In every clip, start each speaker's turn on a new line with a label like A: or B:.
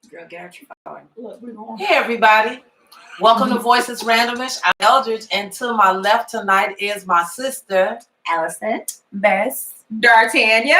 A: Girl, get out your phone.
B: Look, we're going.
C: Hey, everybody. Welcome to Voices Randomish. I'm Eldridge, and to my left tonight is my sister,
A: Allison.
B: Bess.
D: D'Artagnan.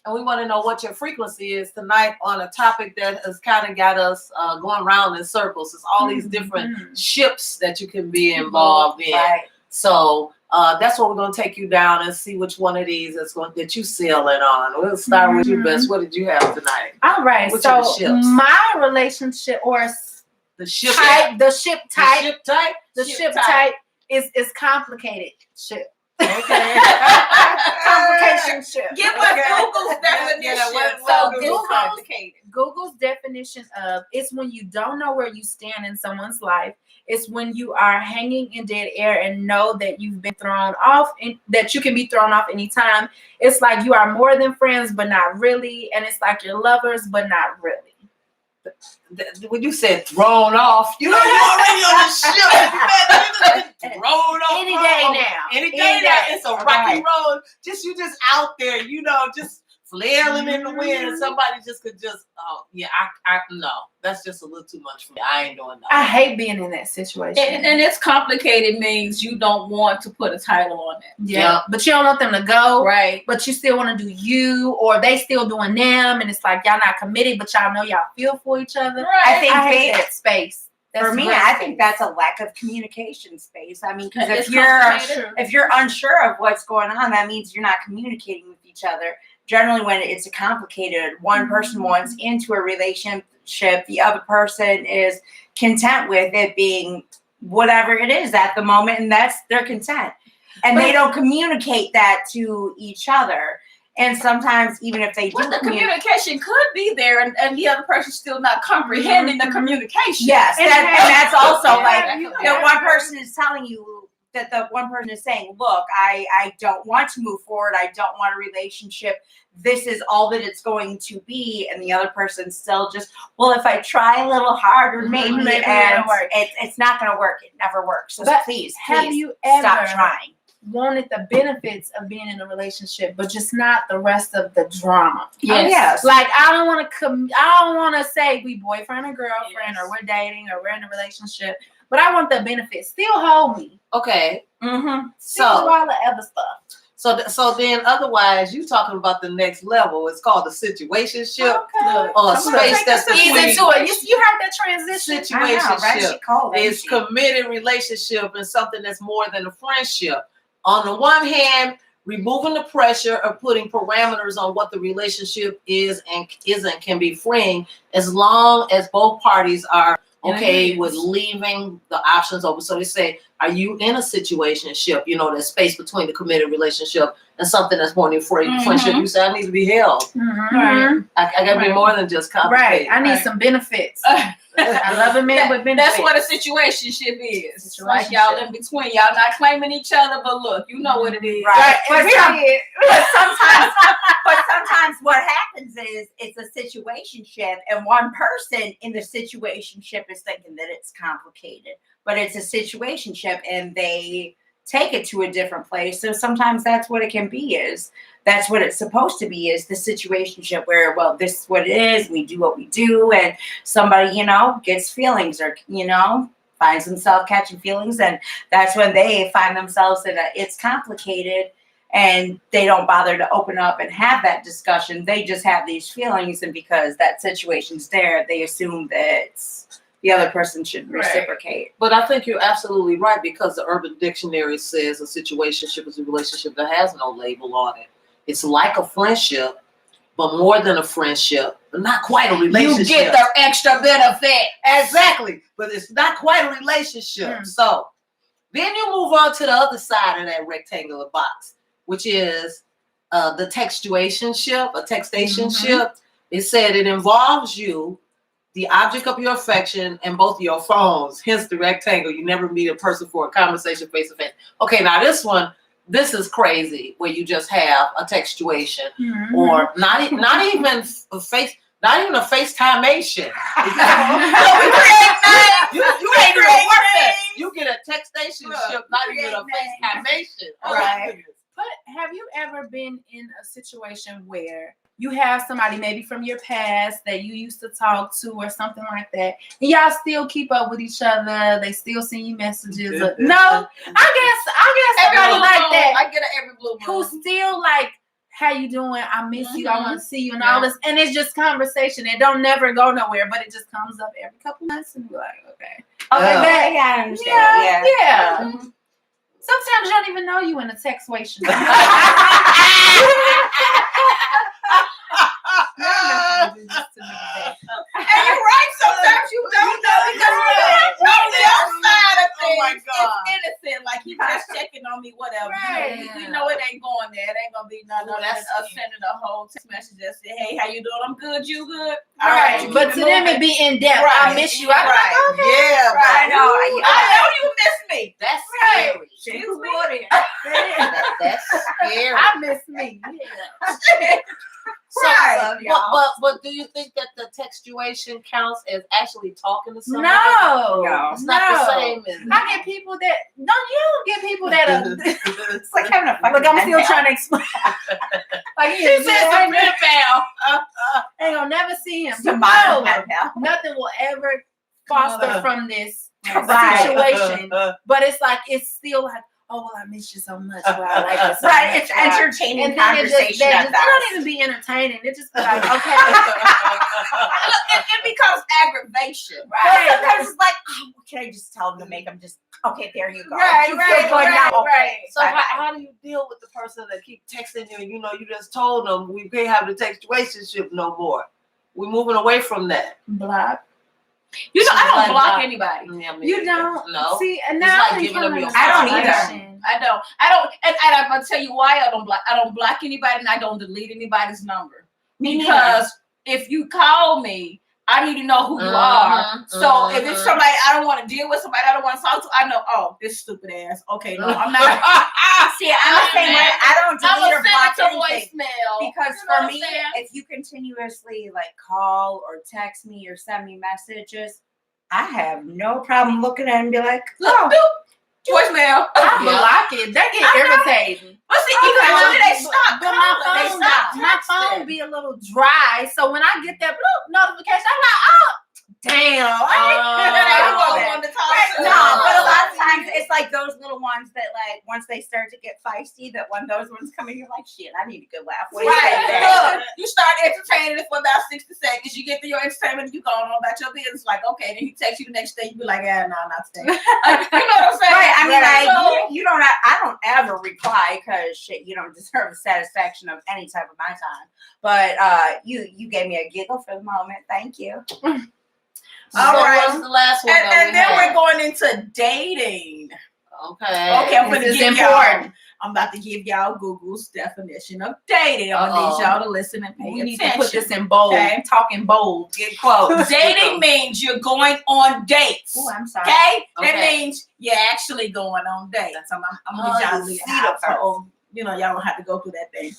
C: and we want to know what your frequency is tonight on a topic that has kind of got us going around in circles. It's all these different ships that you can be involved in.
A: Right.
C: So that's what we're going to take you down and see which one of these is going to get you sailing on. We'll start with you, Bess. What did you have tonight?
B: All right.
C: Which
B: So
C: of the ships?
B: my relationship or
C: The ship
B: type, the ship type,
C: The ship type?
B: the ship type is complicated ship.
C: Okay.
B: Complication ship.
D: Give us Google's definition.
B: So
D: Google's complicated.
B: Google's definition of it's when you don't know where you stand in someone's life. It's when you are hanging in dead air and know that you've been thrown off and that you can be thrown off anytime. It's like you are more than friends, but not really. And it's like you're lovers, but not really.
C: When you said thrown off, you already on the ship. You been thrown off.
B: Any day now.
C: Any day now. It's a rocky road. You just out there, just flailing in the wind. And somebody just could I no. That's just a little too much for me. I ain't doing that.
B: I hate being in that situation.
D: And it's complicated means you don't want to put a title on it.
B: Yeah. But you don't want them to go.
D: Right.
B: But you still want to do you, or they still doing them, and it's like y'all not committed, but y'all know y'all feel for each other.
D: Right.
A: I think
B: I hate that space.
A: for me, I think that's a lack of communication space. I mean, because
D: It's
A: if you're unsure of what's going on, that means you're not communicating with each other. Generally, when it's complicated, one person wants into a relationship, the other person is content with it being whatever it is at the moment, and that's their content. And they don't communicate that to each other. And sometimes, even if they do,
D: the communication could be there, and the other person still not comprehending the communication.
A: Yes, and that's also
D: Yeah.
A: like the one person is telling you that the one person is saying, look, I don't want to move forward. I don't want a relationship. This is all that it's going to be. And the other person still just, well, if I try a little harder, maybe and it's not going to work. It never works. So please,
B: have you ever
A: stop trying.
B: Wanted the benefits of being in a relationship, but just not the rest of the drama?
A: Yes. Yes.
B: Like I don't want to say we boyfriend or girlfriend, or we're dating, or we're in a relationship, but I want the benefits. Still hold me.
C: Okay.
A: Mm-hmm.
B: Still all the other stuff.
C: So then otherwise you talking about the next level. It's called the situationship.
B: Okay.
C: Or a space that's
B: easy to it. You heard that transition.
C: Situationship is committed relationship and something that's more than a friendship. On the one hand, removing the pressure of putting parameters on what the relationship is and isn't can be freeing, as long as both parties are okay with leaving the options open. So they say, are you in a situationship? The space between the committed relationship and something that's more than friendship. You say, I need to be held.
B: Mm-hmm.
C: I got to be more than just complicated.
B: Right. I need some benefits. I love a man with benefits.
D: That's what a situationship is. Like y'all in between. Y'all not claiming each other, but look, you know what it is.
A: Right. But sometimes what happens is it's a situationship, and one person in the situationship is thinking that it's complicated, but it's a situationship, and they take it to a different place. So sometimes that's what it can be. That's what it's supposed to be, is the situationship where, well, this is what it is. We do what we do, and somebody, gets feelings, or finds themselves catching feelings, and that's when they find themselves in it's complicated. And they don't bother to open up and have that discussion. They just have these feelings, and because that situation's there, they assume that the other person should reciprocate.
C: But I think you're absolutely right, because the Urban Dictionary says a situationship is a relationship that has no label on it. It's like a friendship, but more than a friendship, but not quite a relationship.
D: You get the extra benefit.
C: Exactly, but it's not quite a relationship. So then you move on to the other side of that rectangular box, which is the textuationship, a textationship. It said it involves you, the object of your affection, and both of your phones. Hence the rectangle. You never meet a person for a conversation face to face. Okay, now this is crazy, where you just have a textuation, or not even a FaceTime-ation. You ain't even worth that. You get a textationship, not even a FaceTime-ation.
A: Right.
B: But have you ever been in a situation where you have somebody maybe from your past that you used to talk to or something like that, and y'all still keep up with each other? They still send you messages. No, I guess somebody like that.
D: I get it every blue moon.
B: Who's still like, how you doing? I miss you. I want to see you and all this. And it's just conversation. It don't never go nowhere, but it just comes up every couple months and you're like, okay.
A: Okay, yeah, I understand.
B: Yeah.
A: Mhm.
B: Sometimes you don't even know you in a textuation.
D: And you're right. Sometimes you don't know because on the outside of things, it's innocent. Like he just checking on me, whatever.
B: Right.
D: You know, we know it ain't going there. It ain't gonna be none of that. Us sending a whole text message that say, "Hey, how you doing? I'm good. You good?" All
B: Right.
D: right.
B: But to them it be in depth.
D: Right.
B: I miss you. I
D: Right.
C: Yeah,
A: I know.
D: I know you miss me.
C: That's
B: Right.
C: scary.
D: Excuse me.
C: That's scary.
B: I miss me. Yeah.
C: So,
A: Right.
C: but do you think that the textuation counts as actually talking to somebody?
B: No.
C: It's not the same as
B: I get people that don't get people that are
A: It's like having a fucking
B: look, I'm still
A: pen pal.
B: trying to explain. Like
D: She said some pen pal.
B: ain't gonna never see him.
A: It's a modern pen pal.
B: Nothing will ever foster from this
A: Right.
B: situation. But it's like it's still like, oh well, I miss you so much. Well, I like you so
A: Right,
B: much.
A: it's entertaining
B: And then
A: conversation
B: it
A: at
B: just
A: that.
B: don't even be entertaining. It just be like, okay.
D: It becomes aggravation.
A: Well, sometimes it's like, oh, can I just tell them to make them just okay? There you go.
B: Right,
A: You
B: right,
A: feel good
B: right,
A: now?
B: right.
C: So
A: Bye-bye.
C: how do you deal with the person that keep texting you and you know you just told them we can't have the textuationship no more? We're moving away from that.
B: Block.
D: You know, I
C: Like,
D: don't block anybody.
C: Yeah,
B: You don't.
C: No.
B: See, and
C: It's
B: now
C: like
B: I'm
C: giving them
B: becoming
C: your
B: a
A: I don't
C: phone.
A: either.
B: situation.
D: I don't, and I'm gonna tell you why I don't block. I don't block anybody, and I don't delete anybody's number
A: Me neither.
D: because if you call me, I need to know who you are. So if it's somebody I don't want to deal with, somebody I don't want to talk to, I know. Oh, this stupid ass. Okay, no, I'm not.
A: See, I'm the same way. I don't
D: I'm
A: delete
D: gonna
A: or block
D: send it to
A: anything.
D: voicemail
A: Because
D: You know
A: for
D: what I'm
A: me,
D: saying?
A: if you continuously like call or text me or send me messages, I have no problem looking at it and be like,
D: look, voicemail.
B: I block it. That get irritating.
D: But see, eventually they stop.
B: But my
D: calling. They
B: phone,
D: stop
B: my phone
D: texting.
B: be a little dry. So when I get that bloop notification, I'm like, oh, damn.
A: no, but a lot of times it's like those little ones that like once they start to get feisty, that when those ones come in, you're like, shit, I need a good laugh. What do you think, babe?
D: Look, you start entertaining it for about 60 seconds. You get through your entertainment, and you go on about your business. Like, okay, then he texts you the next day. You be like, no, not today. Like, you know what I'm saying?
A: Right. I mean, like
D: So-
A: you don't. I don't ever reply because shit, you don't deserve the satisfaction of any type of my time. But you gave me a giggle for the moment. Thank you.
D: All right.
C: What's the last one?
D: and then we're going into dating.
C: Okay.
D: Okay, I'm
B: This
D: gonna
B: is
D: give
B: important.
D: y'all. I'm about to give y'all Google's definition of dating. I'm gonna need y'all to listen and pay
B: We need
D: attention.
B: to put this in bold.
D: Okay.
B: Talking bold.
C: Get quotes.
D: Dating means you're going on dates.
A: Oh, I'm sorry.
D: Okay? That
C: Okay.
D: means you're actually going on dates. I'm gonna need y'all to leave
A: see the
D: out. So, you know, y'all don't have to go through that thing.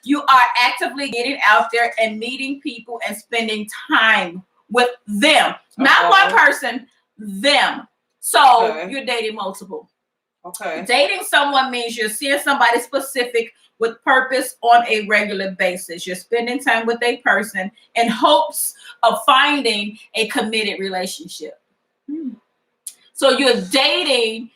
D: You are actively getting out there and meeting people and spending time with them. Not one person, them. So
C: Okay.
D: you're dating multiple.
C: Okay.
D: Dating someone means you're seeing somebody specific with purpose on a regular basis. You're spending time with a person in hopes of finding a committed relationship. So you're dating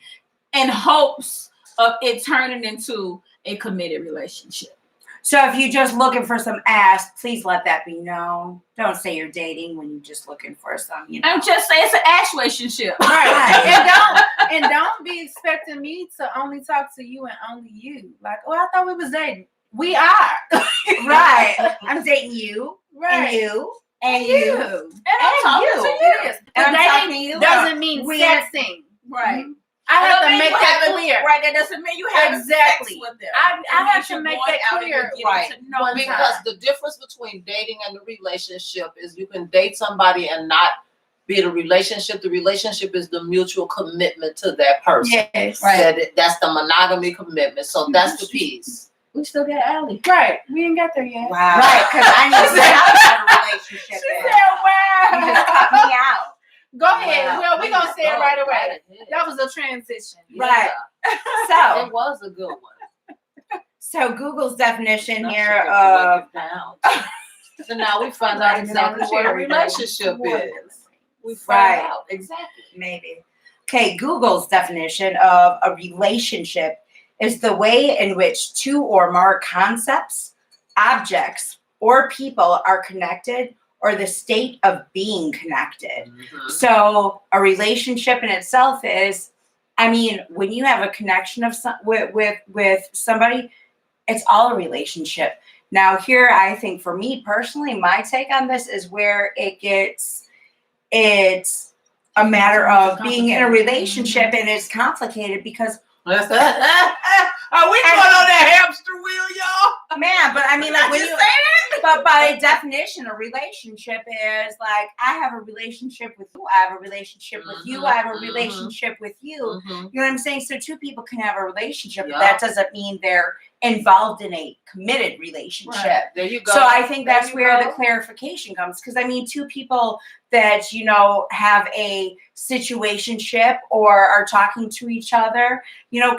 D: in hopes of it turning into a committed relationship.
A: So if you're just looking for some ass, please let that be known. Don't say you're dating when you're just looking for some, you know.
D: I'm just saying it's an ass relationship.
B: Right. and don't be expecting me to only talk to you and only you. Like, oh, I thought we was dating. We are.
A: Right. I'm dating you and
B: Right.
A: you and
B: You.
A: you.
D: And I'm talking
A: you.
D: to you.
B: Yes.
A: And I'm
B: But
A: talking
B: dating
A: to you.
B: doesn't mean
A: We-
B: sexting.
D: Right.
B: I have
D: That
B: to
D: mean
B: make
D: you
B: that
D: haven't-
B: clear.
D: Right, that doesn't mean you have
B: Exactly.
D: sex with them.
B: I
D: It
B: have
D: means
B: to
D: you're
B: make
D: going
B: that
D: out and
B: clear.
D: you're getting
C: Right.
D: to know
B: One
D: them.
C: Because the difference between dating and the relationship is you can date somebody and not be the relationship. The relationship is the mutual commitment to that person.
B: Yes.
D: Right.
C: That's the monogamy commitment. So that's the piece.
D: We still got Allie.
B: Right. We ain't got there yet.
A: Wow. Right, because I need to know how the relationship is. You just cut me out.
B: Go ahead.
C: Wow.
B: Well, we're going to say it right away.
C: Right ahead.
B: That was a transition.
A: Right.
C: Yeah,
A: So
C: it was a good one.
A: So Google's definition
C: That
A: here
C: should
A: of
C: break it down. So now we find out exactly what a relationship is. We find
A: Right.
C: out exactly.
A: maybe. Okay, Google's definition of a relationship is the way in which two or more concepts, objects, or people are connected, or the state of being connected.
C: Mhm.
A: So a relationship in itself is, I mean, when you have a connection of with somebody, it's all a relationship. Now here, I think for me personally, my take on this is where it's a matter of being in a relationship, and it's complicated because
C: Are we going on that hamster wheel, y'all?
A: man, but I mean, like when you but by definition, a relationship is like I have a relationship with you, I have a relationship with you, I have a relationship with you.
C: Mhm.
A: You know what I'm saying? So two people can have a relationship,
C: Yeah.
A: but that doesn't mean they're involved in a committed relationship.
C: Right. There you go.
A: So I think
C: There
A: that's
C: you
A: where
C: go.
A: the clarification comes. Because I mean, two people that, you know, have a situationship or are talking to each other, you know,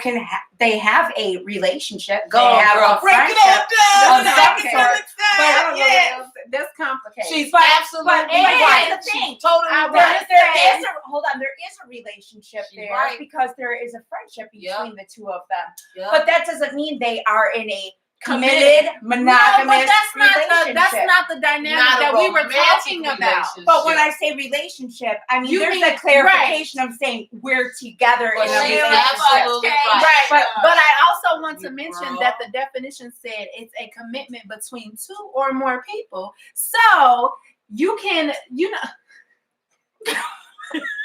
A: they have a relationship.
C: Go,
A: they have
C: girl.
A: a
C: Break it
A: friendship.
C: on
A: of
C: down.
A: some
C: Break it
A: sort.
C: down.
B: But
C: Yes.
B: that's complicated.
C: She's
A: But
C: absolutely
A: but
C: right.
A: here's the thing.
C: She's totally
B: I
C: right.
A: There is a relationship
C: She's
A: there
C: right.
A: because there is a friendship between
C: Yeah.
A: the two of them.
C: Yeah.
A: But that doesn't mean they are in a committed, monogamous
B: No, but
A: relationship.
B: that's not the dynamic
C: Not a
B: that we were
C: romantic
B: talking about.
C: relationship.
A: But when I say relationship, I mean
B: You
A: there's
B: mean-
A: a clarification of saying we're together
C: But
A: in a
C: she's
A: relationship.
C: absolutely right.
B: Right, but I also want to
C: You
B: mention
C: girl.
B: that the definition said it's a commitment between two or more people. So you can,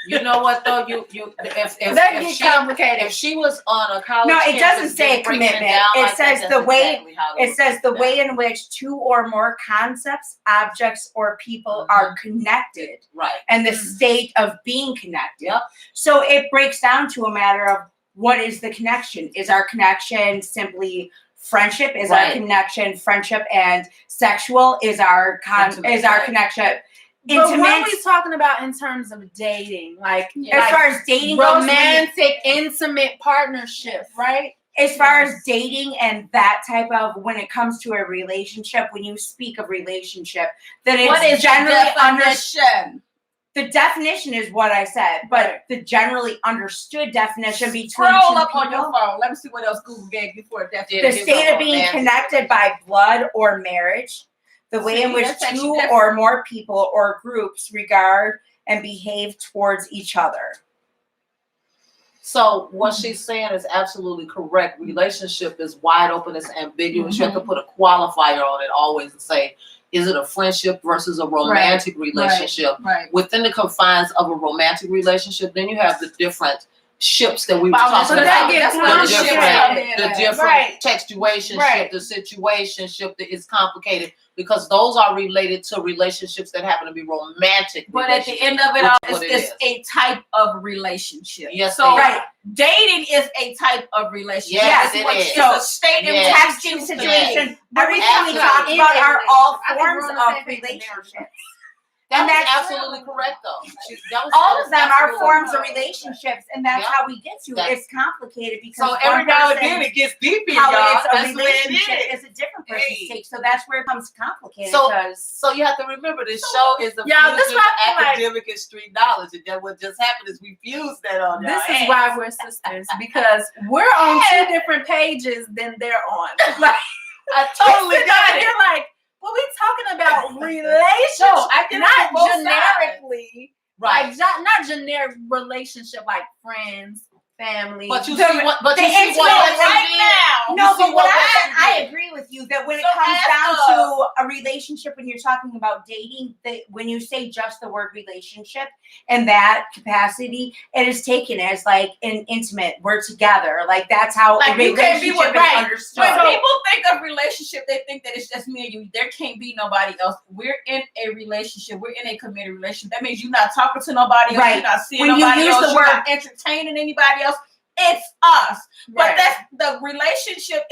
C: You know what though? If
B: that gets complicated.
C: if she was on a college
A: No, it
C: campus
A: doesn't say
C: just breaking
A: commitment.
C: down
A: It
C: like
A: says
C: that,
A: the
C: that's
A: way-
C: exactly how
A: It says the
C: would
A: way
C: break
A: in which two or more concepts, objects, or people are connected,
C: down. Right.
A: and the state of being connected.
C: Yep.
A: So it breaks down to a matter of what is the connection? Is our connection simply friendship? Is our
C: Right.
A: connection friendship and sexual? Is our
C: Intimate, right.
A: connection
B: But what are
A: intimate?
B: we talking about in terms of dating? Like,
A: As far as dating goes,
B: romantic, intimate partnership, right?
A: as far as dating and that type of, when it comes to a relationship, when you speak of relationship, then it's
D: What is
A: generally
D: definition?
A: the definition is what I said, but the generally understood definition between
D: Scroll
A: two
D: up on your
A: people,
D: phone. Let me see what else Google gave before definition.
A: the
C: Here's
A: state
C: a
A: of being
C: romantic
A: connected by blood or marriage, the way in
D: See,
A: which
D: that's actually
A: two
D: different.
A: or more people or groups regard and behave towards each other.
C: So what she's saying is absolutely correct. Relationship is wide open, it's ambiguous. You have to put a qualifier on it always and say, is it a friendship versus a romantic relationship?
D: Right.
C: Within the confines of a romantic relationship, then you have the different ships that we were
D: But
C: talking
B: so that
C: about.
B: gets
C: The
B: complicated.
C: different
B: Right.
C: textuationship,
B: Right.
C: the situationship that is complicated because those are related to relationships that happen to be romantic.
D: But at the end of it
C: Which
D: all,
C: is what it
D: it's
C: is.
D: a type of relationship.
C: Yes,
D: So
C: it is.
A: Right.
D: dating is a type of relationship.
C: Yes,
D: It's
C: it
D: what-
C: is.
D: It's
A: So,
D: a state in
C: yes.
D: which
A: Texting
D: you choose to
A: situation,
D: be.
A: everything we
C: Absolutely.
A: talk about are all
B: I think
A: forms
B: we're on the
A: of
B: same page there.
A: relationships.
C: That
A: And
C: was
A: that's
C: absolutely correct, though.
A: All of them are
C: absolutely
A: forms of
C: correct.
A: relationships, and that's
C: Yeah.
A: how we get to it.
C: That's-
A: It's complicated because
C: So every
A: one
C: now and
A: person-
C: then it gets deep in
A: how
C: y'all.
A: it's a
C: That's the way it
A: relationship
C: is.
A: is a different person's
C: Hey.
A: take. So that's where it becomes complicated.
C: So-
A: because
C: So you have to remember this show is a
B: Yeah, this
C: fusion
B: why
C: of
B: I feel like-
C: academic and street knowledge, and then what just happened is we fused that on y'all.
B: This is why we're sisters, because we're on two different pages than they're on. Like,
C: I totally
B: sit
C: got
B: down,
C: it.
B: You're like, well, we talking about relationships,
C: No, I get it
B: not
C: from both sides.
B: generically,
C: Right.
B: like not generic relationship like friends, family.
C: But you
A: The-
C: see what? But
A: the
C: you see
A: intimate
C: what?
A: right
D: now.
A: no,
C: see
A: but what
C: what
A: I
C: Weston did.
A: agree with you that when it
D: So
A: comes
D: as
A: down
D: a-
A: to a relationship, when you're talking about dating, that when you say just the word relationship in that capacity, it is taken as like an intimate. We're together, like that's how
D: Like,
A: a
D: you can't be
A: relationship
D: with-
A: is
D: right.
A: understood.
D: When
B: So-
D: people think of relationship, they think that it's just me and you. There can't be nobody else. We're in a relationship. We're in a committed relationship. That means you're not talking to nobody else.
A: Right.
D: You're not seeing
A: When you
D: nobody
A: use
D: else.
A: the
D: You're
A: word-
D: not entertaining anybody else. it's us. But
B: Right.
D: that's the relationship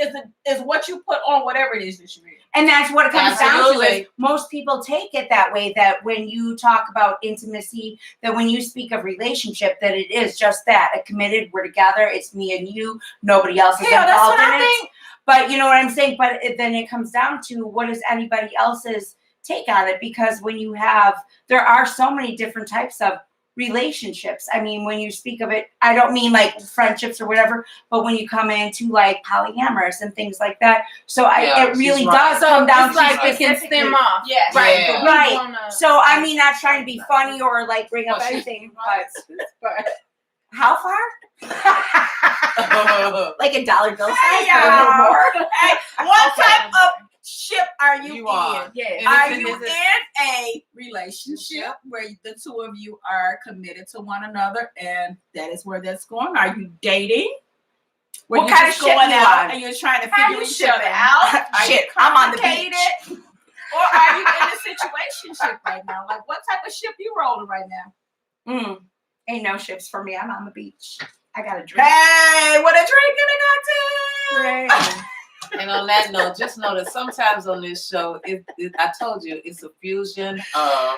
D: is what you put on whatever it is that you're in.
A: And that's what it comes down to
C: Absolutely.
A: is most people take it that way, that when you talk about intimacy, that when you speak of relationship, that it is just that, a committed, we're together, it's me and you, nobody else is
D: Hell, that's
A: involved
D: what
A: in
D: I
A: it.
D: think.
A: But you know what I'm saying? But then it comes down to what is anybody else's take on it? Because when you have, there are so many different types of relationships. I mean, when you speak of it, I don't mean like friendships or whatever, but when you come into like polyamorous and things like that. So
C: Yeah,
A: it really
C: she's right.
A: does
B: So
A: come down
B: it's
A: to
B: like it can
A: specifically.
B: stem off.
D: Yes.
B: Right.
C: Yeah.
B: but we
A: Right.
B: wanna-
A: So I mean, not trying to be funny or like bring up
C: Well, she's
A: anything,
C: right.
A: but how far? Like a dollar bill size,
D: Hey,
A: or a little
D: y'all.
A: more.
D: Hey, what
B: Okay.
D: type of ship are you,
C: You
D: in?
C: are.
B: Yes.
C: And
D: Are
C: it's-
D: you
C: it's-
D: in a relationship where the two of you are committed to one another, and that is where that's going? Are you dating? Where
A: What
D: you're
A: kind of
D: just
A: ship
D: going
A: you
D: out
A: on?
D: and you're trying to
B: How
D: figure
B: you
D: each other
B: shipping?
D: out? Are
A: Shit,
D: you
A: I'm on the
D: complicated?
A: beach.
D: Or are you in a situationship right now? Like, what type of ship you rolling right now?
A: Ain't no ships for me. I'm on the beach. I got a drink.
D: Hey, what a drink and a cocktail!
C: And on that note, just know that sometimes on this show, I told you, it's a fusion of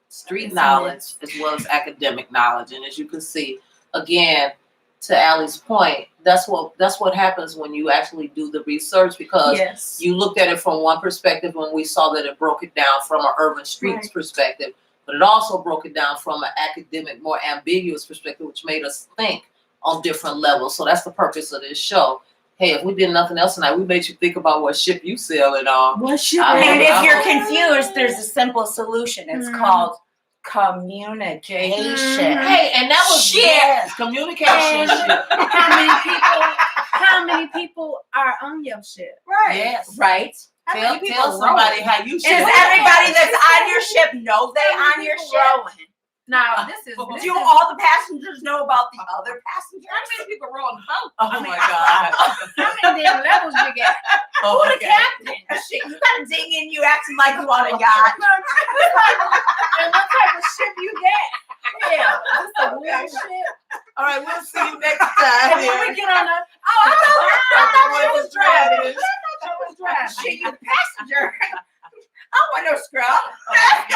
C: street knowledge as well as academic knowledge. And as you can see, again, to Allie's point, that's what happens when you actually do the research, because
B: Yes.
C: you looked at it from one perspective when we saw that it broke it down from an urban streets
A: Right.
C: perspective, but it also broke it down from an academic, more ambiguous perspective, which made us think on different levels. So that's the purpose of this show. Hey, if we did nothing else tonight, we made you think about what ship you sailing on.
D: What ship?
A: And if you're
C: I'm-
A: confused, there's a simple solution. It's called communication.
C: Hey, and that was
A: Shit.
C: yes, communication. shit.
B: How many people are on your ship?
A: Right.
C: Yes.
A: Right.
C: Tell somebody how you
A: Does
C: should.
A: everybody that's on your ship know they
B: How
A: on
B: many
A: your
B: people
A: ship?
B: rowing? No, this is
A: Do all the passengers know about the other passengers?
D: How many people roll on the boat?
C: Oh my God.
B: how many different levels you got?
C: Oh,
A: Who the
C: okay.
A: captain? Shit, you gotta dig in. You acting like you on a yacht.
B: And what type of ship you got? Yeah, this a real ship.
C: All right, we'll see you next time.
B: And when we get on the,
A: I
C: thought you was driving.
B: I thought you was driving.
A: Shit, you the passenger. I don't want no scrub. Let's go.